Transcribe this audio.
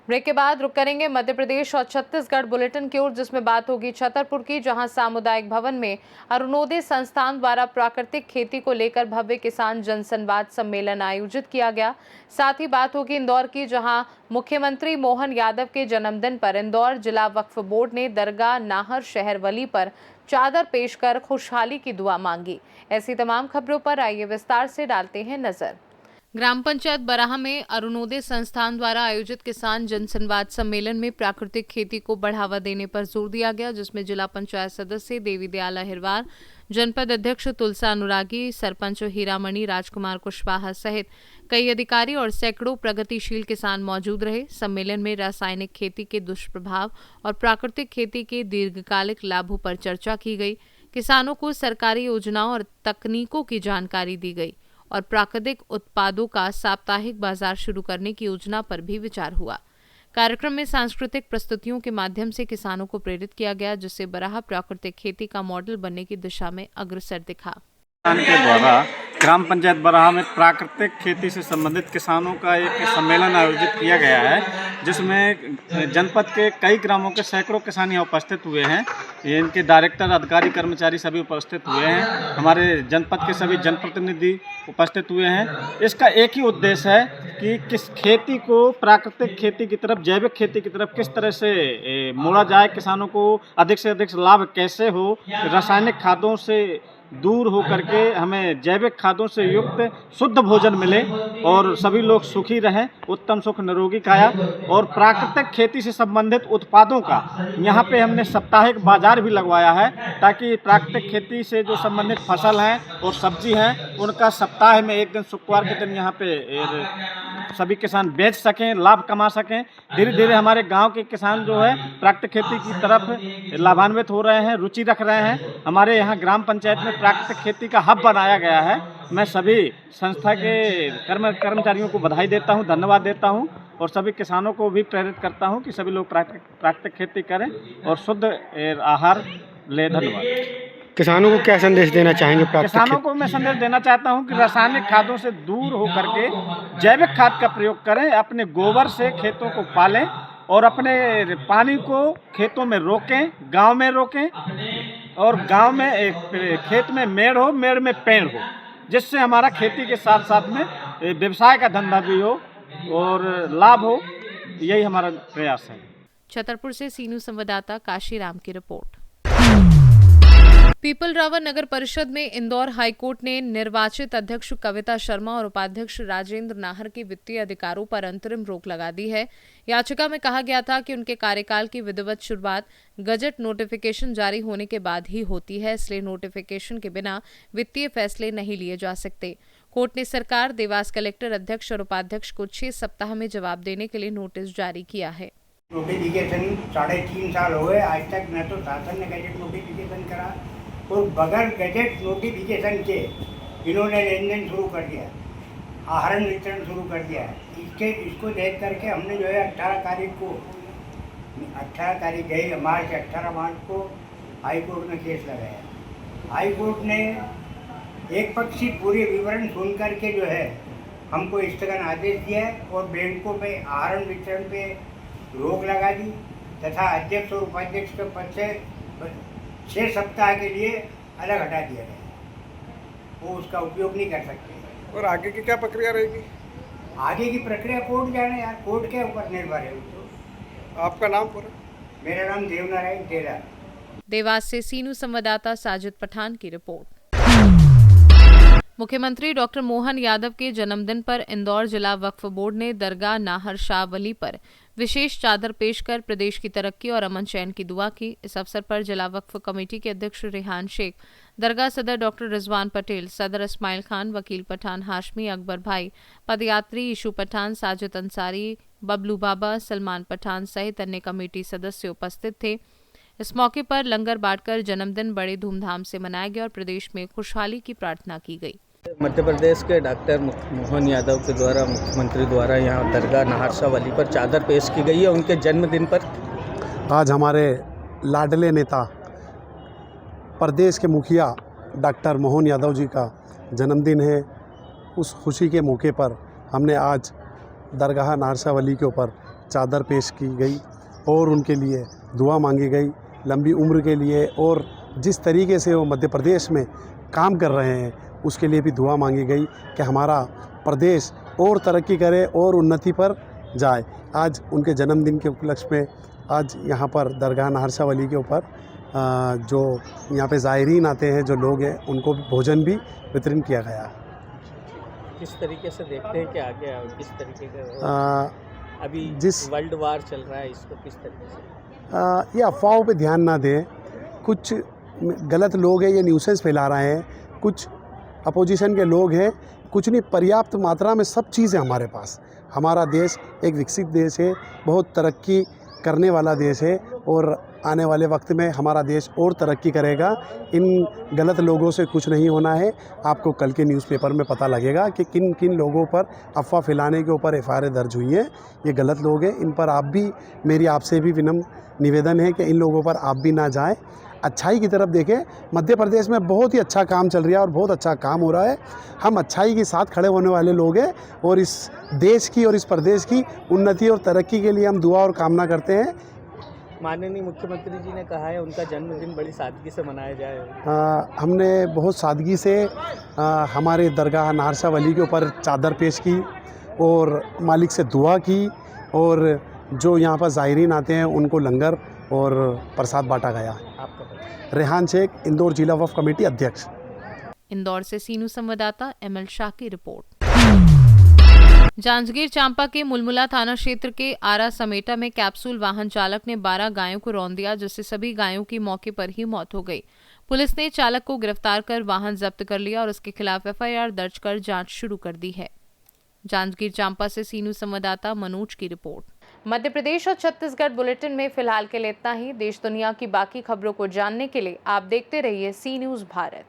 Break के बाद रुक करेंगे मध्य प्रदेश और छत्तीसगढ़ बुलेटिन की ओर, जिसमें बात होगी छतरपुर की, जहां सामुदायिक भवन में अरुणोदय संस्थान द्वारा प्राकृतिक खेती को लेकर भव्य किसान जनसंवाद सम्मेलन आयोजित किया गया। साथ ही बात होगी इंदौर की, जहां मुख्यमंत्री मोहन यादव के जन्मदिन पर इंदौर जिला वक्फ बोर्ड ने दरगाह नाहर शहर वली पर चादर पेश कर खुशहाली की दुआ मांगी। ऐसी तमाम खबरों पर आइए विस्तार से डालते हैं नजर। ग्राम पंचायत बराह में अरुणोदय संस्थान द्वारा आयोजित किसान जनसंवाद सम्मेलन में प्राकृतिक खेती को बढ़ावा देने पर जोर दिया गया, जिसमें जिला पंचायत सदस्य देवी दयाल अहिरवार, जनपद अध्यक्ष तुलसा अनुरागी, सरपंच हीरामणि राजकुमार कुशवाहा सहित कई अधिकारी और सैकड़ों प्रगतिशील किसान मौजूद रहे। सम्मेलन में रासायनिक खेती के दुष्प्रभाव और प्राकृतिक खेती के दीर्घकालिक लाभों पर चर्चा की गई। किसानों को सरकारी योजनाओं और तकनीकों की जानकारी दी गई और प्राकृतिक उत्पादों का साप्ताहिक बाजार शुरू करने की योजना पर भी विचार हुआ। कार्यक्रम में सांस्कृतिक प्रस्तुतियों के माध्यम से किसानों को प्रेरित किया गया, जिससे बराह प्राकृतिक खेती का मॉडल बनने की दिशा में अग्रसर दिखा। के द्वारा ग्राम पंचायत बराह में प्राकृतिक खेती से संबंधित किसानों का एक सम्मेलन आयोजित किया गया है, जिसमें जनपद के कई ग्रामों के सैकड़ों किसान यहाँ उपस्थित हुए हैं। इनके डायरेक्टर, अधिकारी, कर्मचारी सभी उपस्थित हुए हैं। हमारे जनपद के सभी जनप्रतिनिधि उपस्थित हुए हैं। इसका एक ही उद्देश्य है कि किस खेती को प्राकृतिक खेती की तरफ, जैविक खेती की तरफ किस तरह से मोड़ा जाए, किसानों को अधिक से अधिक लाभ कैसे हो, रासायनिक खादों से दूर हो करके हमें जैविक खादों से युक्त शुद्ध भोजन मिले और सभी लोग सुखी रहें, उत्तम सुख निरोगी काया। और प्राकृतिक खेती से संबंधित उत्पादों का यहाँ पे हमने साप्ताहिक बाजार भी लगवाया है, ताकि प्राकृतिक खेती से जो संबंधित फसल हैं और सब्जी हैं उनका सप्ताह में एक दिन शुक्रवार के दिन यहाँ पे सभी किसान बेच सकें, लाभ कमा सकें। धीरे धीरे हमारे गांव के किसान जो है प्राकृतिक खेती की तरफ लाभान्वित हो रहे हैं, रुचि रख रहे हैं। हमारे यहाँ ग्राम पंचायत में प्राकृतिक खेती का हब बनाया गया है। मैं सभी संस्था के कर्मचारियों को बधाई देता हूँ, धन्यवाद देता हूँ और सभी किसानों को भी प्रेरित करता हूँ कि सभी लोग प्राकृतिक खेती करें और शुद्ध आहार लें। धन्यवाद। किसानों को क्या संदेश देना चाहेंगे? किसानों को मैं संदेश देना चाहता हूं कि रासायनिक खादों से दूर हो करके जैविक खाद का प्रयोग करें, अपने गोबर से खेतों को पालें और अपने पानी को खेतों में रोकें, गांव में रोकें और गांव में खेत में मेड़ हो, मेड़ में पेड़ हो, जिससे हमारा खेती के साथ साथ में व्यवसाय का धंधा भी हो और लाभ हो। यही हमारा प्रयास है। छतरपुर से सीनू संवाददाता काशीराम की रिपोर्ट। पीपल रावत नगर परिषद में इंदौर हाईकोर्ट ने निर्वाचित अध्यक्ष कविता शर्मा और उपाध्यक्ष राजेंद्र नाहर के वित्तीय अधिकारों पर अंतरिम रोक लगा दी है। याचिका में कहा गया था कि उनके कार्यकाल की विधिवत शुरुआत गजट नोटिफिकेशन जारी होने के बाद ही होती है, इसलिए नोटिफिकेशन के बिना वित्तीय फैसले नहीं लिए जा सकते। कोर्ट ने सरकार, देवास कलेक्टर, अध्यक्ष और उपाध्यक्ष को 6 सप्ताह में जवाब देने के लिए नोटिस जारी किया है। नोटिफिकेशन 3.5 साल हो गए, आज तक न तो शासन ने गजट नोटिफिकेशन करा और बगैर गजट नोटिफिकेशन के इन्होंने लेन देन शुरू कर दिया, आहरण वितरण शुरू कर दिया है। इसको देख करके हमने जो है 18 तारीख गई मार्च 18 मार्च को हाई कोर्ट में केस लगाया। हाई कोर्ट ने एक पक्षी पूरे विवरण सुन करके जो है हमको स्थगन आदेश दिया है और बैंकों में आहरण वितरण पे रोक लगा दी तथा अध्यक्ष और उपाध्यक्ष के पद से 6 सप्ताह के लिए अलग हटा दिया गया। वो उसका उपयोग नहीं कर सकते। और आगे की क्या प्रक्रिया रहेगी? आगे की प्रक्रिया कोर्ट जाने, यार कोर्ट के ऊपर निर्भर है। आपका नाम पूरा? मेरा नाम देवनारायण तेरा। देवास से सीनू संवाददाता साजिद पठान की रिपोर्ट। मुख्यमंत्री डॉक्टर मोहन यादव के जन्मदिन पर इंदौर जिला वक्फ बोर्ड ने दरगाह नाहर शाह वली पर विशेष चादर पेश कर प्रदेश की तरक्की और अमन चैन की दुआ की। इस अवसर पर जिला वक्फ कमेटी के अध्यक्ष रेहान शेख, दरगाह सदर डॉक्टर रिजवान पटेल, सदर इस्माइल खान, वकील पठान हाशमी, अकबर भाई, पदयात्री ईशू पठान, साजिद अंसारी, बबलू बाबा, सलमान पठान सहित अन्य कमेटी सदस्य उपस्थित थे। इस मौके पर लंगर बांटकर जन्मदिन बड़े धूमधाम से मनाया गया और प्रदेश में खुशहाली की प्रार्थना की गई। मध्य प्रदेश के डॉक्टर मोहन यादव के द्वारा, मुख्यमंत्री द्वारा यहाँ दरगाह नाहर शाह वली पर चादर पेश की गई है उनके जन्मदिन पर। आज हमारे लाडले नेता, प्रदेश के मुखिया डॉक्टर मोहन यादव जी का जन्मदिन है। उस खुशी के मौके पर हमने आज दरगाह नाहरशाह वली के ऊपर चादर पेश की गई और उनके लिए दुआ मांगी गई लंबी उम्र के लिए, और जिस तरीके से वो मध्य प्रदेश में काम कर रहे हैं उसके लिए भी दुआ मांगी गई कि हमारा प्रदेश और तरक्की करे और उन्नति पर जाए। आज उनके जन्मदिन के उपलक्ष्य में आज यहाँ पर दरगाह नाहरशाह वली के ऊपर जो यहाँ पे ज़ायरीन आते हैं, जो लोग हैं, उनको भोजन भी वितरण किया गया। किस तरीके से देखते हैं कि आगे किस तरीके का अभी जिस वर्ल्ड वार चल रहा है इसको किस तरीके से ये अफवाहों पे ध्यान ना दें। कुछ गलत लोग हैं, ये न्यूसेंस फैला रहे हैं, कुछ अपोजिशन के लोग हैं, कुछ नहीं, पर्याप्त मात्रा में सब चीज़ है हमारे पास। हमारा देश एक विकसित देश है, बहुत तरक्की करने वाला देश है और आने वाले वक्त में हमारा देश और तरक्की करेगा। इन गलत लोगों से कुछ नहीं होना है। आपको कल के न्यूज़पेपर में पता लगेगा कि किन किन लोगों पर अफवाह फैलाने के ऊपर एफआईआर दर्ज हुई है। ये गलत लोग हैं, इन पर आप भी, मेरी आपसे भी विनम्र निवेदन है कि इन लोगों पर आप भी ना जाएं, अच्छाई की तरफ देखें। मध्य प्रदेश में बहुत ही अच्छा काम चल रहा है और बहुत अच्छा काम हो रहा है। हम अच्छाई के साथ खड़े होने वाले लोग हैं और इस देश की और इस प्रदेश की उन्नति और तरक्की के लिए हम दुआ और कामना करते हैं। माननीय मुख्यमंत्री जी ने कहा है उनका जन्मदिन बड़ी सादगी से मनाया जाए। हमने बहुत सादगी से हमारे दरगाह नाहरशाह वली के ऊपर चादर पेश की और मालिक से दुआ की, और जो यहाँ पर ज़ायरीन आते हैं उनको लंगर और प्रसाद बांटा गया। आपका रेहान शेख, इंदौर जिला वक्फ कमेटी अध्यक्ष। इंदौर से सीनू संवाददाता ML शाह की रिपोर्ट। जांजगीर चांपा के मुलमुला थाना क्षेत्र के आरा समेटा में कैप्सूल वाहन चालक ने 12 गायों को रौंद दिया, जिससे सभी गायों की मौके पर ही मौत हो गई। पुलिस ने चालक को गिरफ्तार कर वाहन जब्त कर लिया और उसके खिलाफ FIR दर्ज कर जांच शुरू कर दी है। जांजगीर चांपा से सीनू संवाददाता मनोज की रिपोर्ट। मध्य प्रदेश और छत्तीसगढ़ बुलेटिन में फिलहाल के लिए इतना ही। देश दुनिया की बाकी खबरों को जानने के लिए आप देखते रहिए सी न्यूज़ भारत।